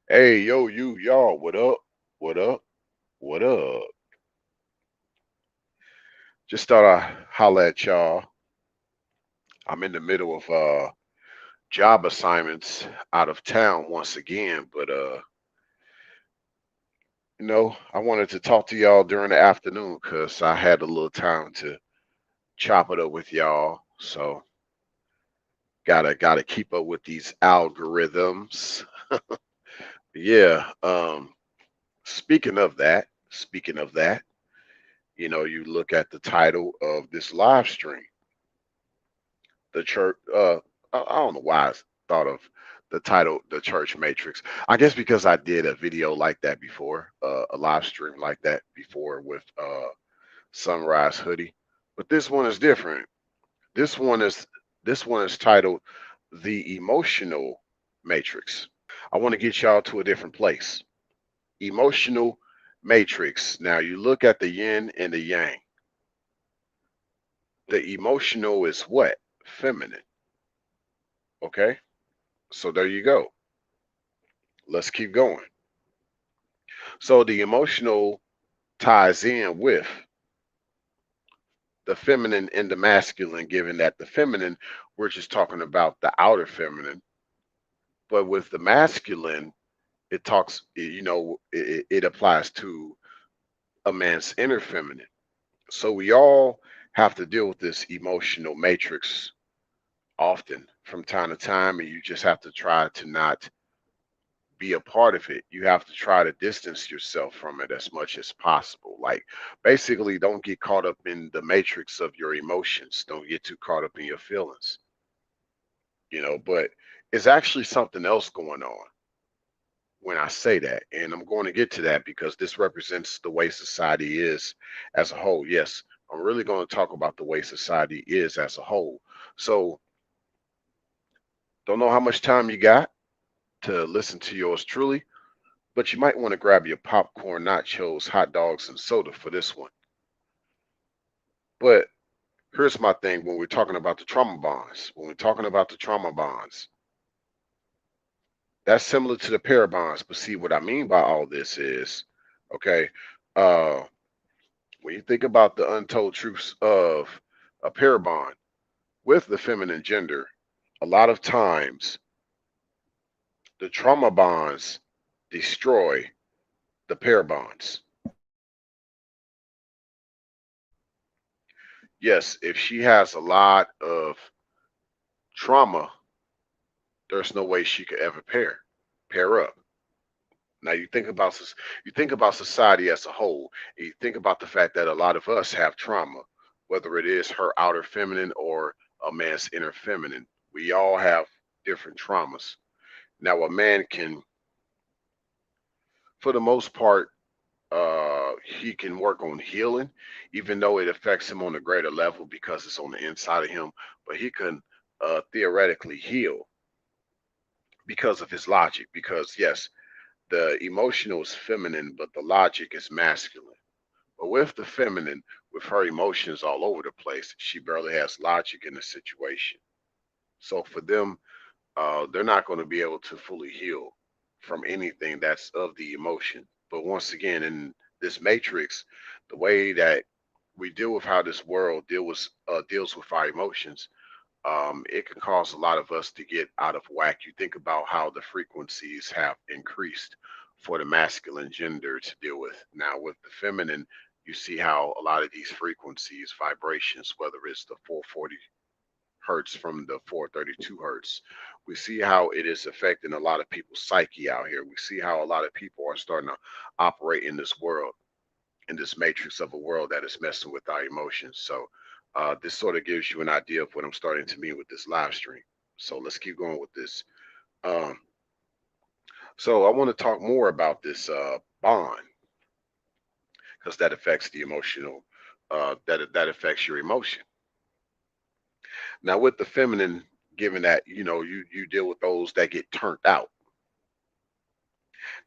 Hey, yo, y'all, what up? What up? What up? Just thought I'd holla at y'all. I'm in the middle of job assignments out of town once again, but I wanted to talk to y'all during the afternoon because I had a little time to chop it up with y'all. So gotta keep up with these algorithms. Yeah. Speaking of that, you look at the title of this live stream. The church I don't know why I thought of the title the church matrix. I guess because I did a video like that before, a live stream like that before with Sunrise Hoodie, but this one is different. This one is this one is titled the emotional matrix. I want to get y'all to a different place. Emotional matrix. Now you look at the yin and the yang. The emotional is what? Feminine. Okay, so there you go. Let's keep going. So the emotional ties in with the feminine and the masculine, given that the feminine, we're just talking about the outer feminine, but with the masculine, it talks, it applies to a man's inner feminine. So we all have to deal with this emotional matrix often from time to time, and you just have to try to not be a part of it. You have to try to distance yourself from it as much as possible. Like, basically, don't get caught up in the matrix of your emotions. Don't get too caught up in your feelings, but it's actually something else going on when I say that. And I'm going to get to that because this represents the way society is as a whole. Yes, I'm really going to talk about the way society is as a whole. So, don't know how much time you got to listen to yours truly, but you might want to grab your popcorn, nachos, hot dogs, and soda for this one. But here's my thing when we're talking about the trauma bonds. When we're talking about the trauma bonds, that's similar to the pair bonds. But see, what I mean by all this is, okay, uh, when you think about the untold truths of a pair bond with the feminine gender, a lot of times the trauma bonds destroy the pair bonds. Yes, if she has a lot of trauma, there's no way she could ever pair up. Now you think about society as a whole. And you think about the fact that a lot of us have trauma, whether it is her outer feminine or a man's inner feminine. We all have different traumas. Now a man can, for the most part, he can work on healing, even though it affects him on a greater level because it's on the inside of him. But he can theoretically heal because of his logic. Because yes, the emotional is feminine, but the logic is masculine. But with the feminine, with her emotions all over the place, she barely has logic in the situation. So for them, they're not going to be able to fully heal from anything that's of the emotion. But once again, in this matrix, the way that we deal with how this world deals with our emotions, it can cause a lot of us to get out of whack. You think about how the frequencies have increased for the masculine gender to deal with. Now, with the feminine, you see how a lot of these frequencies, vibrations, whether it's the 440 hertz from the 432 hertz, we see how it is affecting a lot of people's psyche out here. We see how a lot of people are starting to operate in this world, in this matrix of a world that is messing with our emotions. So this sort of gives you an idea of what I'm starting to mean with this live stream. So let's keep going with this. Um, so I want to talk more about this bond because that affects the emotional. That affects your emotion. Now with the feminine, given that you deal with those that get turned out.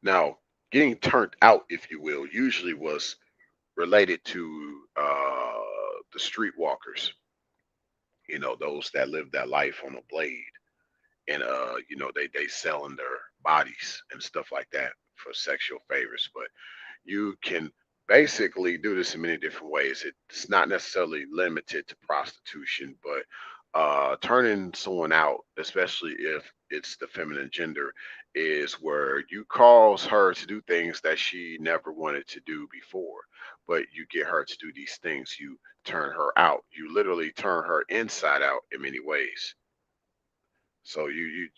Now getting turned out, if you will, usually was related to the streetwalkers, those that live that life on a blade and they selling their bodies and stuff like that for sexual favors. But you can basically do this in many different ways. It's not necessarily limited to prostitution, but turning someone out, especially if it's the feminine gender, is where you cause her to do things that she never wanted to do before, but you get her to do these things. You turn her out. You literally turn her inside out in many ways. So you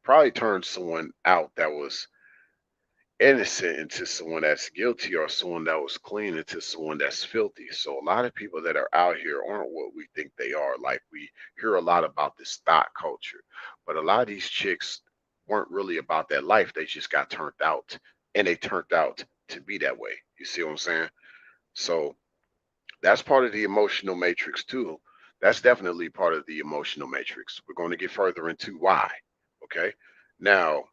probably turned someone out that was innocent into someone that's guilty, or someone that was clean into someone that's filthy. So a lot of people that are out here aren't what we think they are. Like, we hear a lot about this thought culture, but a lot of these chicks weren't really about that life. They just got turned out, and they turned out to be that way. You see what I'm saying? So that's part of the emotional matrix too. That's definitely part of the emotional matrix. We're going to get further into why. Okay. Now,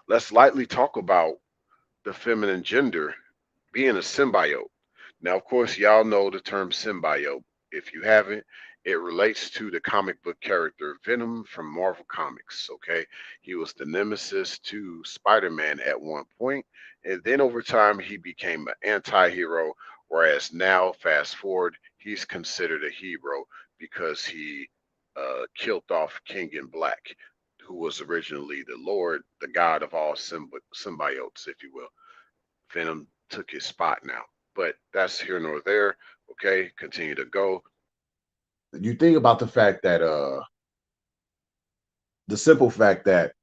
let's lightly talk about the feminine gender being a symbiote. Now, of course, y'all know the term symbiote. If you haven't, it relates to the comic book character Venom from Marvel Comics. Okay, he was the nemesis to Spider-Man at one point, and then over time he became an anti-hero. Whereas now, fast forward, he's considered a hero because he killed off King in Black, who was originally the Lord, the God of all symbiotes, if you will. Venom took his spot now. But that's here nor there. Okay, continue to go. You think about the fact that the simple fact that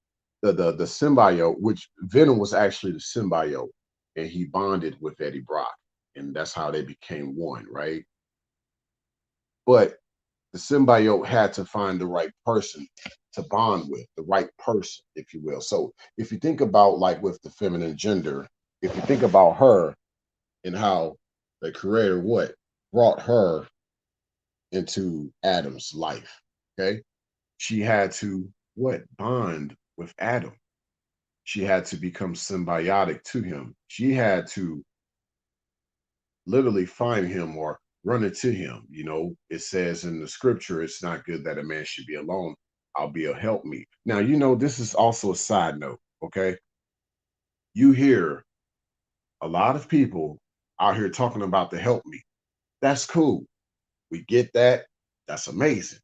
the symbiote, which Venom was actually the symbiote, and he bonded with Eddie Brock, and that's how they became one, right? But the symbiote had to find the right person to bond with, the right person, if you will. So if you think about, like, with the feminine gender, if you think about her and how the creator what brought her into Adam's life. Okay. She had to what bond with Adam. She had to become symbiotic to him. She had to literally find him or run into him. You know, it says in the scripture, it's not good that a man should be alone. I'll be a helpmeet. Now, you know, this is also a side note. Okay. You hear a lot of people out here talking about the helpmeet. That's cool. We get that. That's amazing.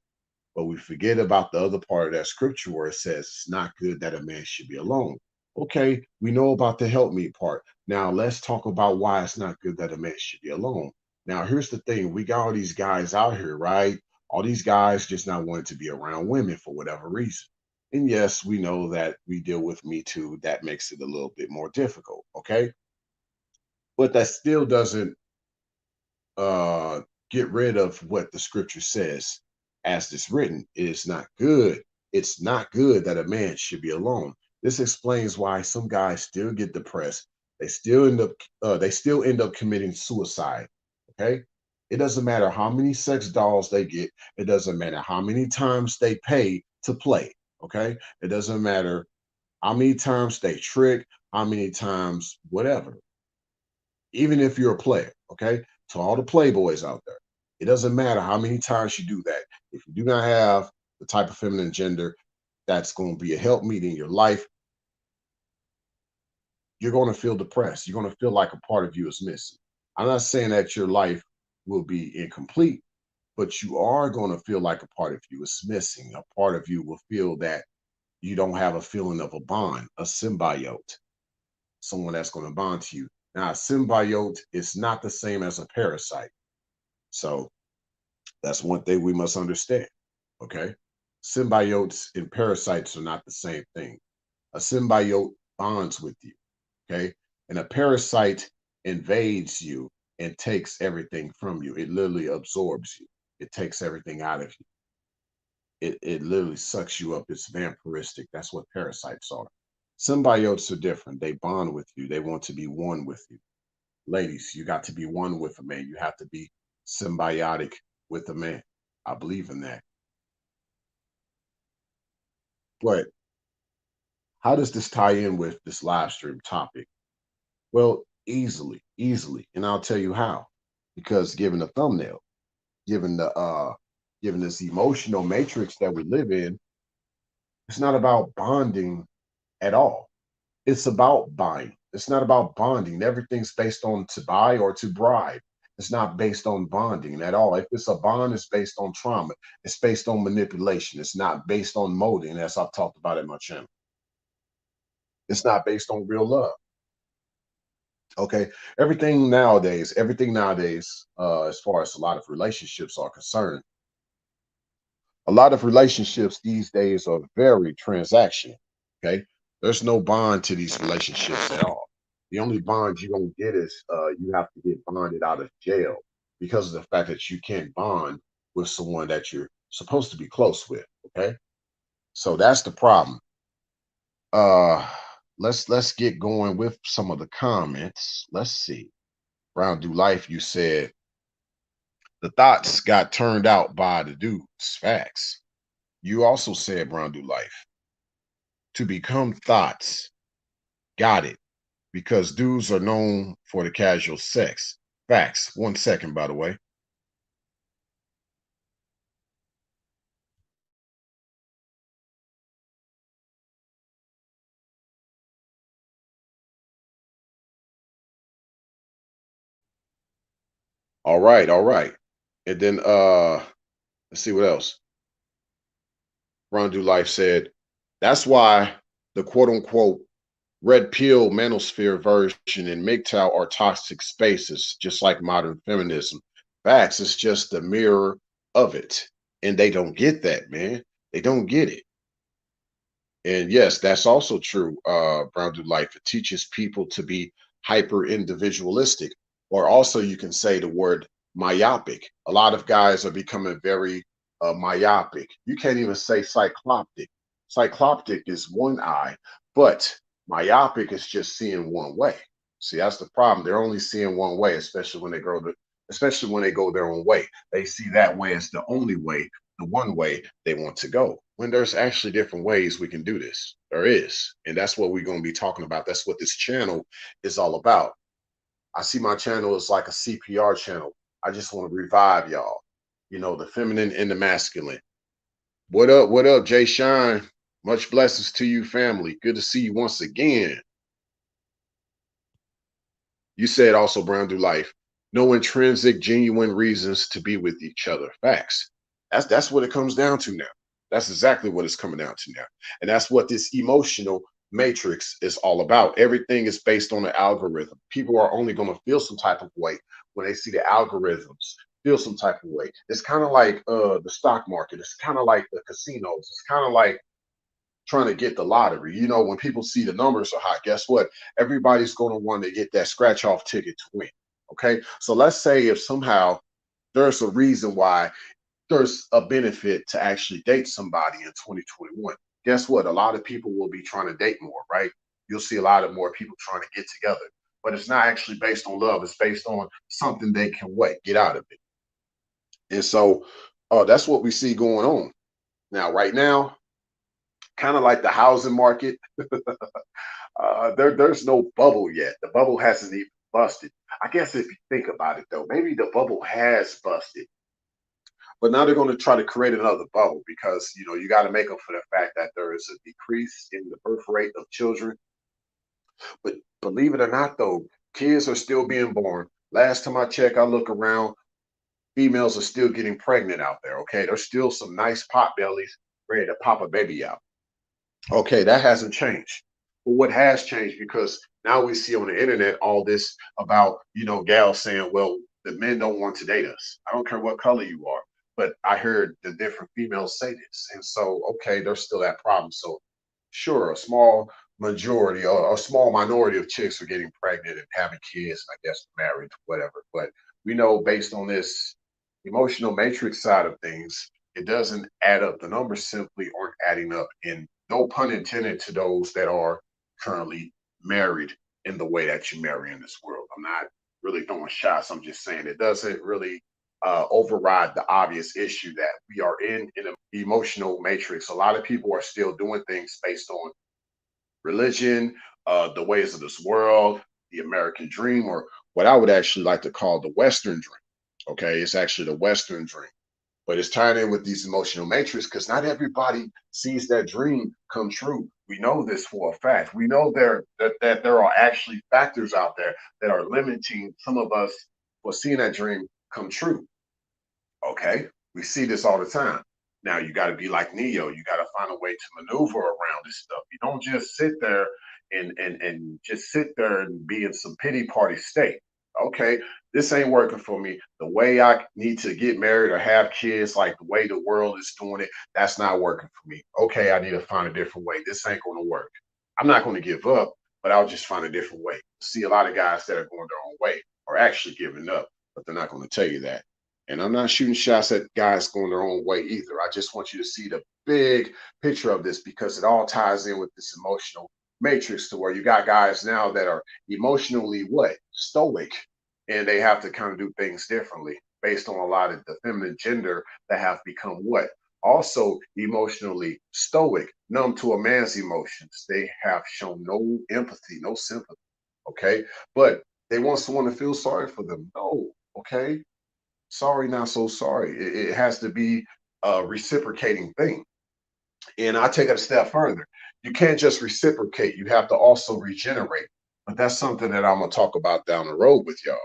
But we forget about the other part of that scripture where it says it's not good that a man should be alone. Okay, we know about the help me part. Now let's talk about why it's not good that a man should be alone. Now, here's the thing: we got all these guys out here, right? All these guys just not wanting to be around women for whatever reason. And yes, we know that we deal with Me Too. That makes it a little bit more difficult. Okay. But that still doesn't uh, get rid of what the scripture says as it's written. It is not good. It's not good that a man should be alone. This explains why some guys still get depressed. They still end up committing suicide. Okay. It doesn't matter how many sex dolls they get. It doesn't matter how many times they pay to play. Okay. It doesn't matter how many times they trick, how many times, whatever, even if you're a player, okay? To all the playboys out there, it doesn't matter how many times you do that. If you do not have the type of feminine gender that's going to be a help meet in your life, you're going to feel depressed. You're going to feel like a part of you is missing. I'm not saying that your life will be incomplete, but you are going to feel like a part of you is missing. A part of you will feel that you don't have a feeling of a bond, a symbiote, someone that's going to bond to you. Now, a symbiote is not the same as a parasite. So that's one thing we must understand. Okay. Symbiotes and parasites are not the same thing. A symbiote bonds with you. Okay. And a parasite invades you and takes everything from you. It literally absorbs you, it takes everything out of you. It literally sucks you up. It's vampiristic. That's what parasites are. Symbiotes are different. They bond with you, they want to be one with you. Ladies, you got to be one with a man. You have to be symbiotic with a man. I believe in that. But how does this tie in with this live stream topic? Well, easily. And I'll tell you how. Because given the thumbnail, given the given this emotional matrix that we live in, it's not about bonding. at all. It's about buying. It's not about bonding. Everything's based on to buy or to bribe. It's not based on bonding at all. If it's a bond, it's based on trauma. It's based on manipulation. It's not based on molding, as I've talked about in my channel. It's not based on real love. Okay. Everything nowadays, as far as a lot of relationships are concerned, a lot of relationships these days are very transactional. Okay. There's no bond to these relationships at all. The only bond you're gonna get is you have to get bonded out of jail because of the fact that you can't bond with someone that you're supposed to be close with. Okay. So that's the problem. Uh let's get going with some of the comments. Let's see. Brown Do Life, you said the thoughts got turned out by the dudes. Facts. You also said, Brown Do Life, to become thoughts. Got it. Because dudes are known for the casual sex. Facts. 1 second, by the way. All right, all right. And then let's see what else. Brown Do Life said, that's why the quote unquote red pill manosphere version and MGTOW are toxic spaces, just like modern feminism. Facts, it's just the mirror of it. And they don't get that, man. They don't get it. And yes, that's also true, Brown Do Life. It teaches people to be hyper individualistic, or also you can say the word myopic. A lot of guys are becoming very myopic. You can't even say cycloptic. Cycloptic is one eye, but myopic is just seeing one way. See, that's the problem. They're only seeing one way, especially when they go their own way. They see that way as the only way, the one way they want to go. When there's actually different ways we can do this. There is. And that's what we're going to be talking about. That's what this channel is all about. I see my channel as like a CPR channel. I just want to revive y'all. You know, the feminine and the masculine. What up, Jay Shine? Much blessings to you, family. Good to see you once again. You said also, Brown Do Life, no intrinsic, genuine reasons to be with each other. Facts. That's what it comes down to now. That's exactly what it's coming down to now. And that's what this emotional matrix is all about. Everything is based on the algorithm. People are only going to feel some type of way when they see the algorithms feel some type of way. It's kind of like the stock market. It's kind of like the casinos. It's kind of like trying to get the lottery. You know, when people see the numbers are high, guess what? Everybody's going to want to get that scratch off ticket to win. Okay. So let's say if somehow there's a reason why there's a benefit to actually date somebody in 2021. Guess what? A lot of people will be trying to date more, right? You'll see a lot of more people trying to get together, but it's not actually based on love. It's based on something they can get out of it. And so that's what we see going on now. Right now, kind of like the housing market, there's no bubble yet. The bubble hasn't even busted. I guess if you think about it, though, maybe the bubble has busted, but now they're going to try to create another bubble because you know you got to make up for the fact that there is a decrease in the birth rate of children. But believe it or not, though, kids are still being born. Last time I checked, I look around, females are still getting pregnant out there. Okay, there's still some nice pot bellies ready to pop a baby out. Okay, that hasn't changed. But what has changed because now we see on the internet all this about, you know, gals saying, well, the men don't want to date us. I don't care what color you are. But I heard the different females say this. And so, okay, there's still that problem. So, sure, a small majority or a small minority of chicks are getting pregnant and having kids, and I guess married, whatever. But we know based on this emotional matrix side of things, it doesn't add up. The numbers simply aren't adding up. And no pun intended to those that are currently married in the way that you marry in this world. I'm not really throwing shots. I'm just saying it doesn't really override the obvious issue that we are in an emotional matrix. A lot of people are still doing things based on religion, the ways of this world, the American dream, or what I would actually like to call the Western dream. Okay, it's actually the Western dream. But it's tying in with these emotional matrix because not everybody sees that dream come true. We know this for a fact. We know that there are actually factors out there that are limiting some of us for seeing that dream come true. Okay, we see this all the time. Now you got to be like Neo. You got to find a way to maneuver around this stuff. You don't just sit there and just sit there and be in some pity party state. Okay, this ain't working for me. The way I need to get married or have kids, like the way the world is doing it, that's not working for me. Okay, I need to find a different way. This ain't going to work. I'm not going to give up, but I'll just find a different way. See, a lot of guys that are going their own way are actually giving up, but they're not going to tell you that. And I'm not shooting shots at guys going their own way either. I just want you to see the big picture of this because it all ties in with this emotional matrix to where you got guys now that are emotionally what? Stoic. And they have to kind of do things differently based on a lot of the feminine gender that have become what? Also emotionally stoic, numb to a man's emotions. They have shown no empathy, no sympathy. Okay. But they want someone to feel sorry for them. No. Okay, sorry, not so sorry. It has to be a reciprocating thing. And I take it a step further. You can't just reciprocate, you have to also regenerate. But that's something that I'm going to talk about down the road with y'all.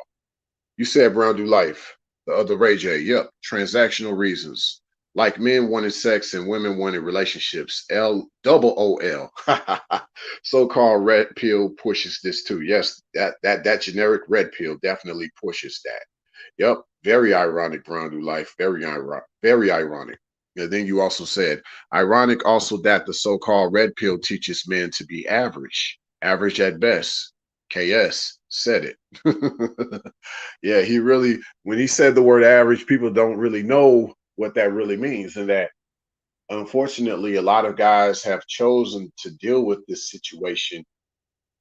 You said Brown do life, the other Ray J. Yep, transactional reasons. Like men wanted sex and women wanted relationships. LOOL. So-called red pill pushes this too. Yes, that generic red pill definitely pushes that. Yep, very ironic, Brown New Life. Very ironic. Very ironic. And then you also said, ironic also that the so-called red pill teaches men to be average, average at best. KS said it. Yeah, he really, when he said the word average, people don't really know what that really means. And that unfortunately, a lot of guys have chosen to deal with this situation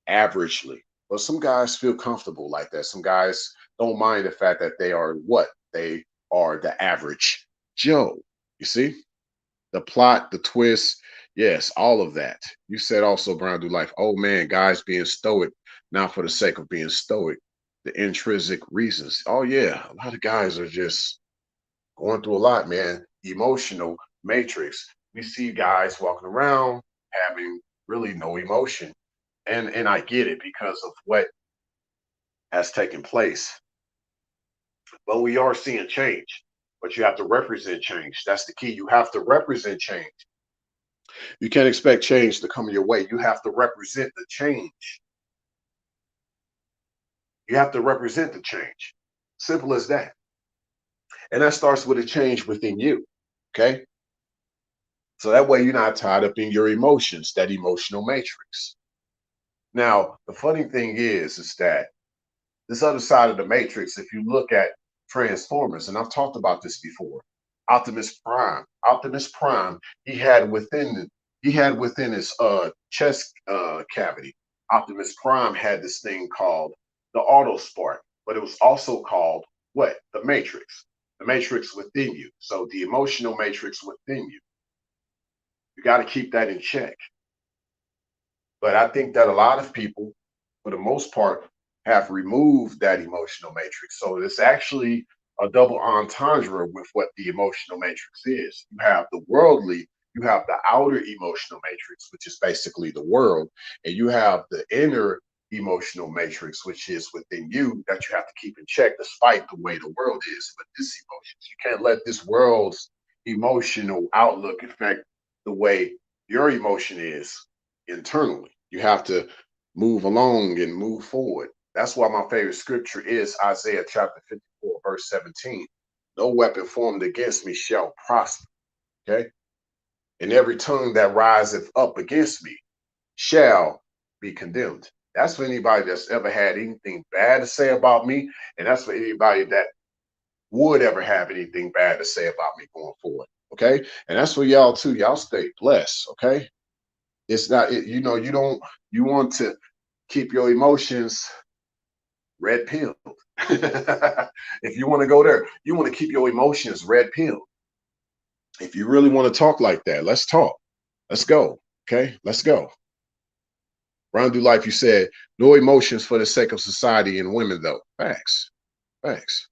averagely. But some guys feel comfortable like that. Some guys don't mind the fact that they are what? They are the average Joe. You see? The plot, the twist, yes, all of that. You said also, Brown Do Life, oh man, guys being stoic, not for the sake of being stoic, the intrinsic reasons. Oh yeah, a lot of guys are just going through a lot, man. Emotional matrix. We see guys walking around having really no emotion. And I get it because of what has taken place. But we are seeing change. But you have to represent change. That's the key. You have to represent change. You can't expect change to come your way. You have to represent the change. You have to represent the change. Simple as that. And that starts with a change within you. Okay. So that way you're not tied up in your emotions, that emotional matrix. Now, the funny thing is that this other side of the matrix, if you look at Transformers, and I've talked about this before, Optimus Prime, he had within his chest cavity, Optimus Prime had this thing called the auto spark, but it was also called what? The matrix within you. So the emotional matrix within you. You got to keep that in check. But I think that a lot of people, for the most part, have removed that emotional matrix. So it's actually a double entendre with what the emotional matrix is. You have the worldly, you have the outer emotional matrix, which is basically the world, and you have the inner emotional matrix, which is within you that you have to keep in check despite the way the world is with this emotions. You can't let this world's emotional outlook affect the way your emotion is internally. You have to move along and move forward. That's why my favorite scripture is Isaiah chapter 54, verse 17. No weapon formed against me shall prosper. Okay. And every tongue that riseth up against me shall be condemned. That's for anybody that's ever had anything bad to say about me. And that's for anybody that would ever have anything bad to say about me going forward. Okay. And that's for y'all too. Y'all stay blessed. Okay. It's not, you don't, you want to keep your emotions red pilled. If you want to go there, you want to keep your emotions red pilled. If you really want to talk like that, let's talk. Let's go. Okay, let's go. Round through life, you said no emotions for the sake of society and women, though. Facts. Facts.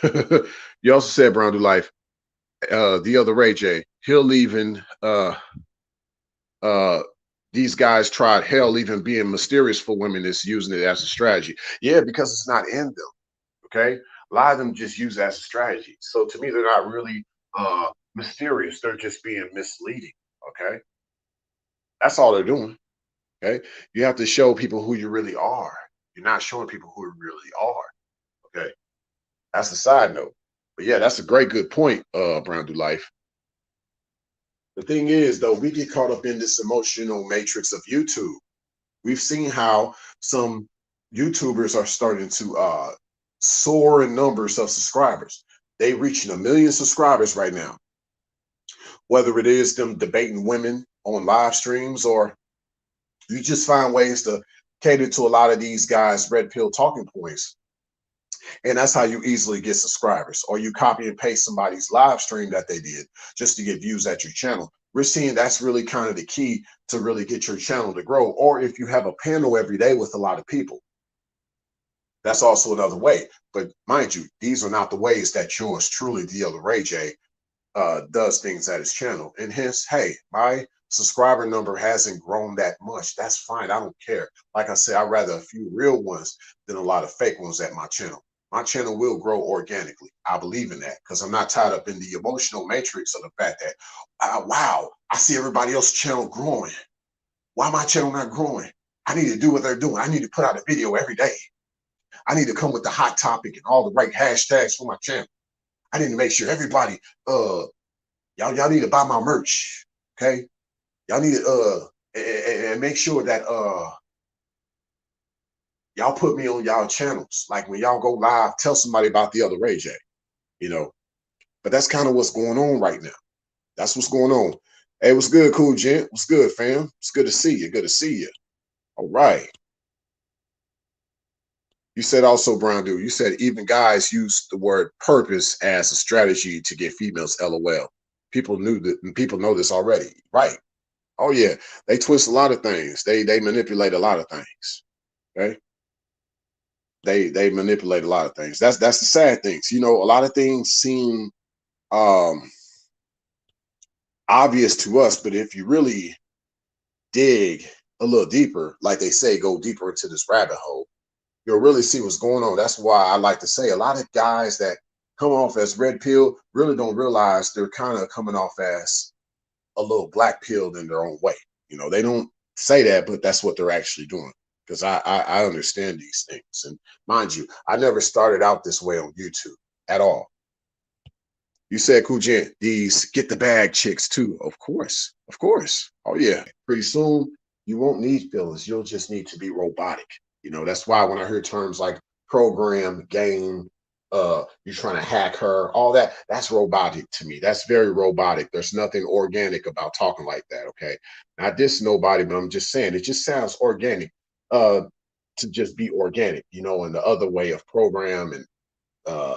You also said Brown Do Life, the other Ray J, he'll even uh these guys tried hell even being mysterious for women is using it as a strategy. Yeah, because it's not in them. Okay. A lot of them just use it as a strategy. So to me, they're not really mysterious. They're just being misleading. Okay. That's all they're doing. Okay. You have to show people who you really are. You're not showing people who you really are. Okay. That's the side note. But yeah, that's a great good point, Brown Do Life. The thing is, though, we get caught up in this emotional matrix of YouTube. We've seen how some YouTubers are starting to soar in numbers of subscribers. They reaching 1 million subscribers right now. Whether it is them debating women on live streams, or you just find ways to cater to a lot of these guys' red pill talking points, and that's how you easily get subscribers. Or you copy and paste somebody's live stream that they did just to get views at your channel. We're seeing that's really kind of the key to really get your channel to grow. Or if you have a panel every day with a lot of people, that's also another way. But mind you, these are not the ways that yours truly, the other Ray J, does things at his channel. And hence, hey, my subscriber number hasn't grown that much. That's fine. I don't care. Like I said, I'd rather a few real ones than a lot of fake ones at my channel. My channel will grow organically. I believe in that because I'm not tied up in the emotional matrix of the fact that, wow, I see everybody else's channel growing. Why my channel not growing? I need to do what they're doing. I need to put out a video every day. I need to come with the hot topic and all the right hashtags for my channel. I need to make sure everybody, y'all need to buy my merch. Okay. Y'all need to and make sure that y'all put me on y'all channels. Like when y'all go live, tell somebody about the other Ray J, you know. But that's kind of what's going on right now. That's what's going on. Hey, what's good, cool gent? What's good, fam? It's good to see you. Good to see you. All right. You said also, Brown Dude, you said even guys use the word purpose as a strategy to get females. LOL. People knew that. People know this already, right? Oh yeah, they twist a lot of things. They manipulate a lot of things. Okay, they manipulate a lot of things. That's the sad things. You know, a lot of things seem um obvious to us, but if you really dig a little deeper, like they say, go deeper into this rabbit hole, you'll really see what's going on. That's why I like to say a lot of guys that come off as red pill really don't realize they're kind of coming off as a little black pilled in their own way. You know, they don't say that, but that's what they're actually doing. Because I understand these things. And mind you, I never started out this way on YouTube at all. You said, Kujin, these get the bag chicks too. Of course. Of course. Oh, yeah. Pretty soon, you won't need fillers. You'll just need to be robotic. You know, that's why when I hear terms like program, game, you're trying to hack her, all that, that's robotic to me. That's very robotic. There's nothing organic about talking like that. Okay. Not diss nobody, but I'm just saying it just sounds organic to just be organic, you know, and the other way of program and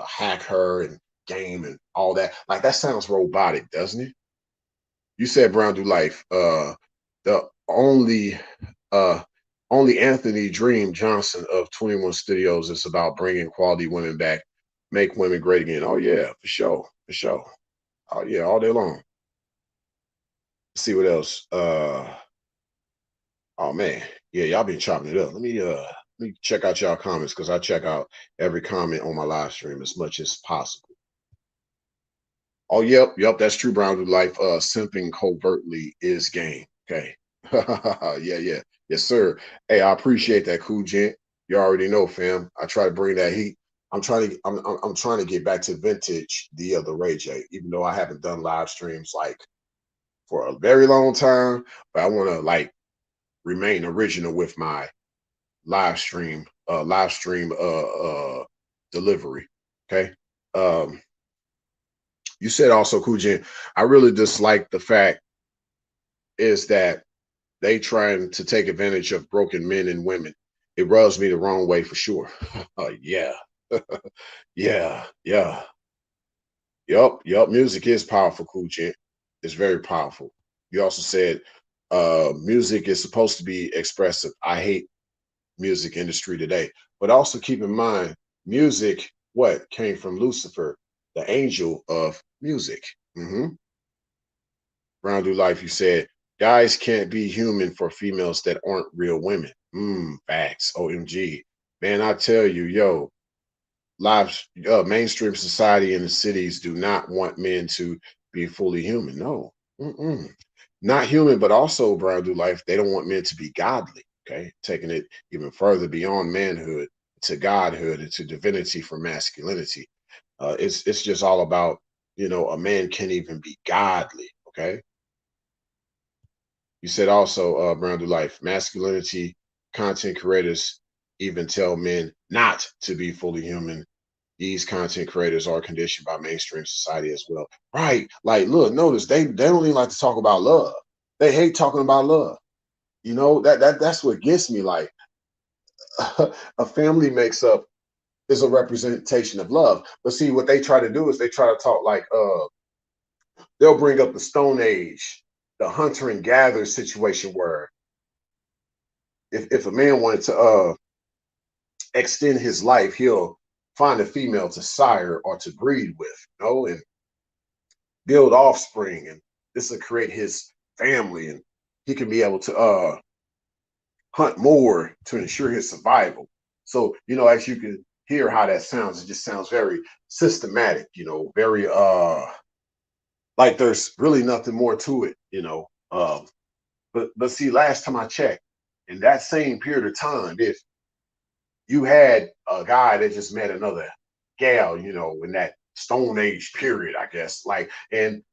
hack her and game and all that. Like that sounds robotic, doesn't it? You said Brown Do Life. The uh only Anthony Dream Johnson of 21 Studios is about bringing quality women back, make women great again. Oh yeah, for sure, for sure. Oh yeah, all day long. Let's see what else. Oh man, yeah, y'all been chopping it up. Let me check out y'all comments because I check out every comment on my live stream as much as possible. Oh, yep, that's true, Brown Do Life. Simping covertly is game. Okay. Yeah. Yes, sir. Hey, I appreciate that, cool gent. You already know, fam. I try to bring that heat. I'm trying to get back to vintage the other Ray J, even though I haven't done live streams like for a very long time, but I want to like remain original with my live stream delivery. Okay. Um you said also, Kujin, I really dislike the fact is that they trying to take advantage of broken men and women. It rubs me the wrong way for sure. Yeah. Yeah. Yup. Music is powerful, Kujin. It's very powerful. You also said music is supposed to be expressive. I hate music industry today. But also keep in mind, music what came from Lucifer, the angel of music. Hmm. Brown Do Life, you said, guys can't be human for females that aren't real women. Facts. OMG. Man, I tell you, yo, live mainstream society in the cities do not want men to be fully human. No. Mm-mm. Not human, but also Brown Do Life, they don't want men to be godly. Okay. Taking it even further beyond manhood to godhood and to divinity from masculinity. It's just all about, a man can't even be godly. Okay. You said also, Brown Do Life, masculinity content creators even tell men not to be fully human. These content creators are conditioned by mainstream society as well. Right. Like, look, notice they don't even like to talk about love. They hate talking about love. That's what gets me. Like, a family makes up is a representation of love. But see, what they try to do is they try to talk like they'll bring up the Stone Age, the hunter and gatherer situation where if a man wanted to extend his life, he'll find a female to sire or to breed with, and build offspring, and this will create his family, and he can be able to hunt more to ensure his survival. So, as you can hear how that sounds, it just sounds very systematic, very like there's really nothing more to it. But see, last time I checked, in that same period of time, if you had a guy that just met another gal, in that Stone Age period, I guess, like, and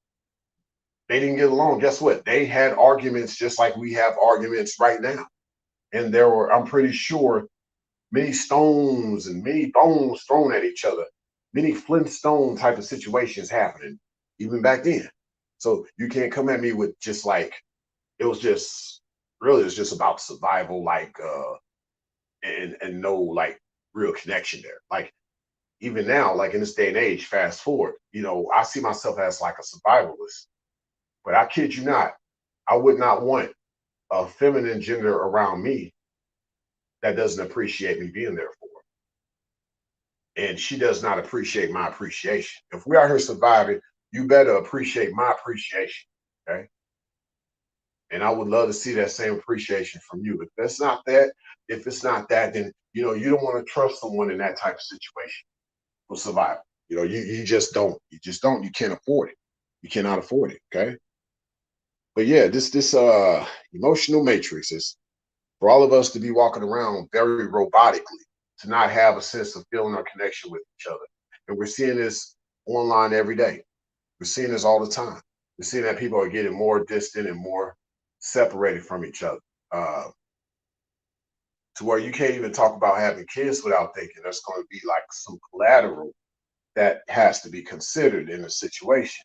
they didn't get along, guess what? They had arguments just like we have arguments right now. And there were, I'm pretty sure, many stones and many bones thrown at each other, many Flintstone type of situations happening even back then. So you can't come at me with just like it was just really it's just about survival, like and no like real connection there. Like even now, like in this day and age, fast forward, I see myself as like a survivalist. But I kid you not, I would not want a feminine gender around me that doesn't appreciate me being there for her. And she does not appreciate my appreciation. If we are here surviving, you better appreciate my appreciation. Okay. And I would love to see that same appreciation from you. If it's not that, then you don't want to trust someone in that type of situation for survival. You just don't. You just don't. You can't afford it. You cannot afford it. Okay. But yeah, this emotional matrix is for all of us to be walking around very robotically, to not have a sense of feeling or connection with each other. And we're seeing this online every day. We're seeing this all the time. We're seeing that people are getting more distant and more separated from each other. To where you can't even talk about having kids without thinking there's going to be like some collateral that has to be considered in a situation.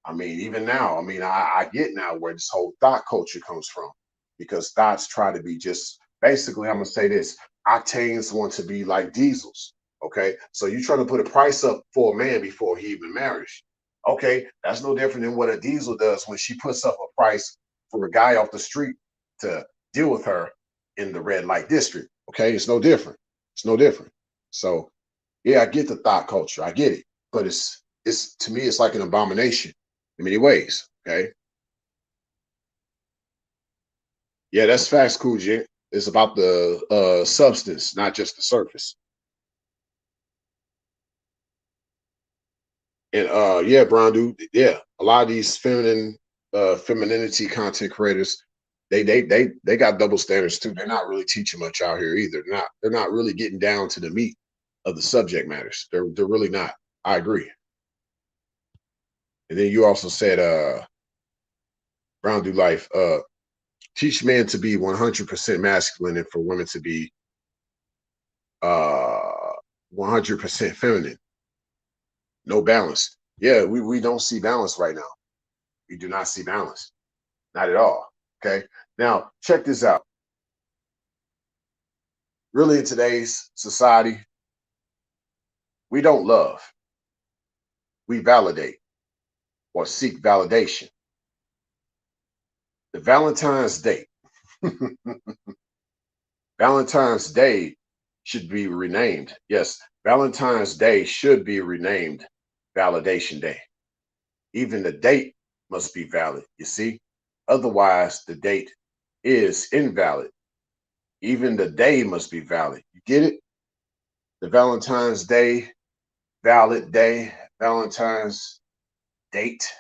I mean, even now, I get now where this whole thought culture comes from because thoughts try to be just basically, I'm going to say this octanes want to be like diesels. Okay. So you're trying to put a price up for a man before he even marries. Okay. That's no different than what a diesel does when she puts up a price for a guy off the street to deal with her in the red light district. Okay. It's no different. It's no different. So, yeah, I get the thought culture. I get it. But it's to me, it's like an abomination in many ways. Okay. Yeah, that's facts, Cool J. It's about the substance, not just the surface. And yeah, Brown dude, yeah, a lot of these femininity content creators, they got double standards too. They're not really teaching much out here either. They're not really getting down to the meat of the subject matters. They're really not. I agree. And then you also said Brown do life. Teach men to be 100% masculine and for women to be uh 100% feminine. No balance. Yeah, we don't see balance right now. We do not see balance. Not at all. Okay. Now, check this out. Really, in today's society, we don't love, we validate or seek validation. The Valentine's Day. Valentine's Day should be renamed. Yes, Valentine's Day should be renamed Validation Day. Even the date must be valid, you see? Otherwise, the date is invalid. Even the day must be valid. You get it? The Valentine's Day, valid day, Valentine's date,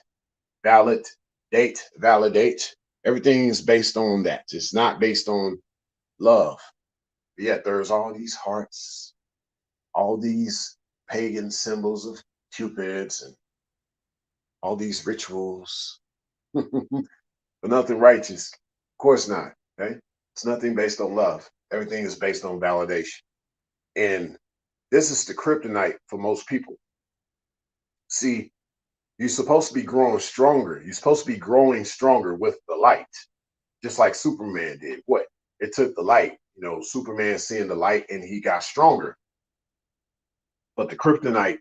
valid date, validate. Everything is based on that. It's not based on love. Yet there's all these hearts, all these pagan symbols of cupids and all these rituals, but nothing righteous. Of course not. Okay, it's nothing based on love. Everything is based on validation, and this is the kryptonite for most people. See, you're supposed to be growing stronger. You're supposed to be growing stronger with the light, just like Superman did. What? It took the light. You know, Superman seeing the light and he got stronger, but the kryptonite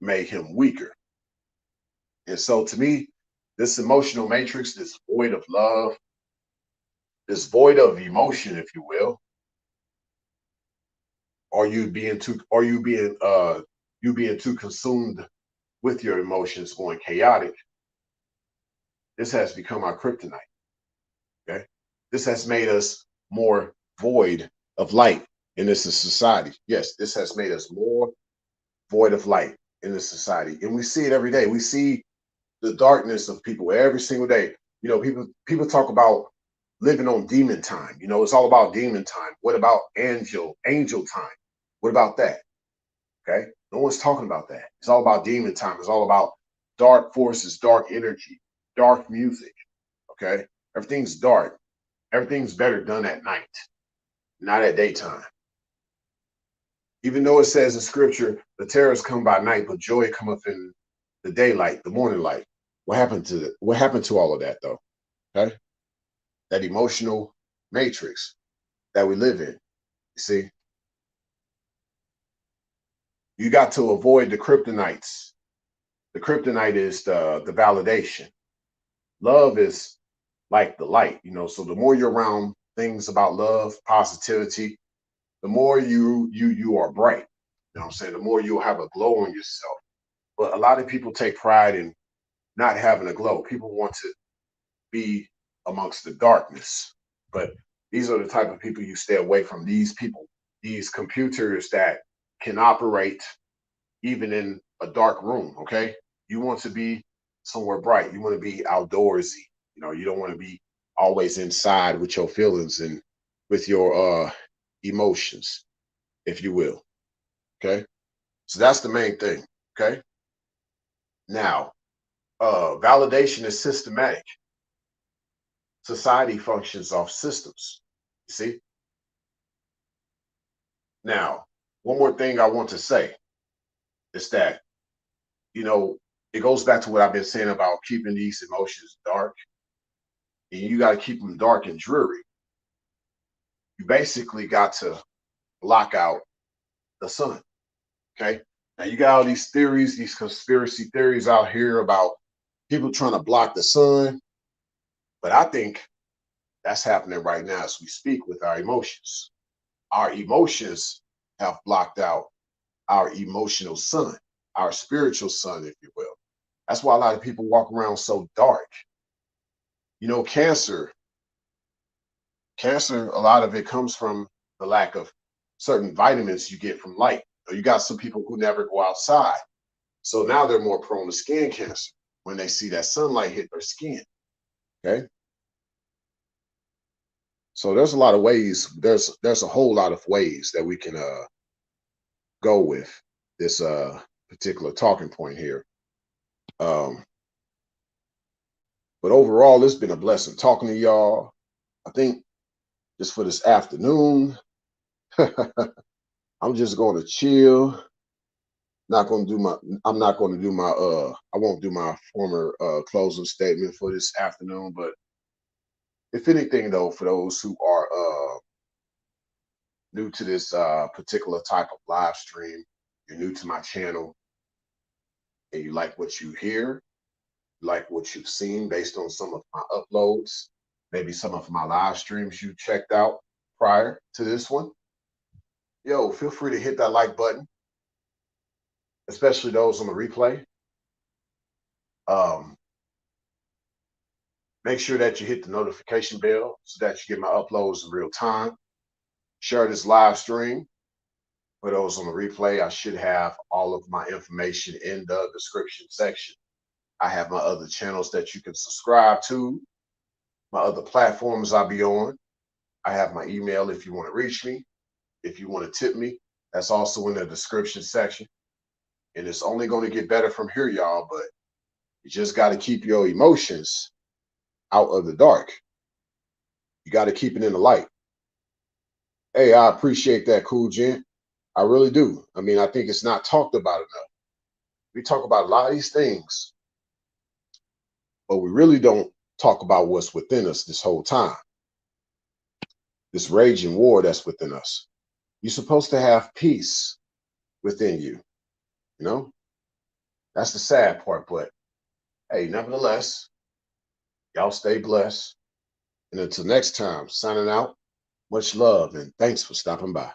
made him weaker. And so to me, this emotional matrix, this void of love, this void of emotion, if you will, you being too consumed with your emotions going chaotic, this has become our kryptonite. Okay. This has made us more void of light in this society. Yes, this has made us more void of light in this society. And we see it every day. We see the darkness of people every single day. You know, people talk about living on demon time. You know, it's all about demon time. What about angel time? What about that? Okay. No one's talking about that. It's all about demon time. It's all about dark forces, dark energy, dark music. Okay. Everything's dark. Everything's better done at night, not at daytime. Even though it says in scripture, the terrors come by night, but joy cometh in the daylight, the morning light. What happened to all of that though? Okay. That emotional matrix that we live in. You see, you got to avoid the kryptonites. The kryptonite is the validation. Love is like the light, you know. So the more you're around things about love, positivity, the more you are bright. You know what I'm saying? The more you'll have a glow on yourself. But a lot of people take pride in not having a glow. People want to be amongst the darkness. But these are the type of people you stay away from. These people, these computers that can operate even in a dark room. Okay. You want to be somewhere bright. You want to be outdoorsy. You know, you don't want to be always inside with your feelings and with your emotions, if you will. Okay. So that's the main thing. Okay. Now, validation is systematic. Society functions off systems. You see? Now, one more thing I want to say is that, you know, it goes back to what I've been saying about keeping these emotions dark. And you got to keep them dark and dreary. You basically got to block out the sun. Okay. Now you got all these theories, these conspiracy theories out here about people trying to block the sun. But I think that's happening right now as we speak with our emotions. Our emotions have blocked out our emotional sun, our spiritual sun, if you will. That's why a lot of people walk around so dark. You know, cancer, a lot of it comes from the lack of certain vitamins you get from light. You got some people who never go outside. So now they're more prone to skin cancer when they see that sunlight hit their skin. Okay. So there's a lot of ways, there's a whole lot of ways that we can go with this particular talking point here. Um, but overall, it's been a blessing talking to y'all. I think just for this afternoon, I'm just going to chill. Not going to do my. I'm not going to do my. I won't do my former closing statement for this afternoon. But if anything, though, for those who are new to this particular type of live stream, you're new to my channel, and you like what you hear, like what you've seen based on some of my uploads, maybe some of my live streams you checked out prior to this one, yo, feel free to hit that like button. especially those on the replay. Um, Make sure that you hit the notification bell so that you get my uploads in real time. Share this live stream. For those on the replay, I should have all of my information in the description section. I have my other channels that you can subscribe to, my other platforms I'll be on. I have my email if you want to reach me. If you want to tip me, that's also in the description section. And it's only going to get better from here, y'all, but you just got to keep your emotions out of the dark. You got to keep it in the light. Hey, I appreciate that, cool gent. I really do. I mean, I think it's not talked about enough. We talk about a lot of these things, but we really don't talk about what's within us this whole time. This raging war that's within us. You're supposed to have peace within you. You know, that's the sad part. But hey, nevertheless, y'all stay blessed. And until next time, signing out. Much love and thanks for stopping by.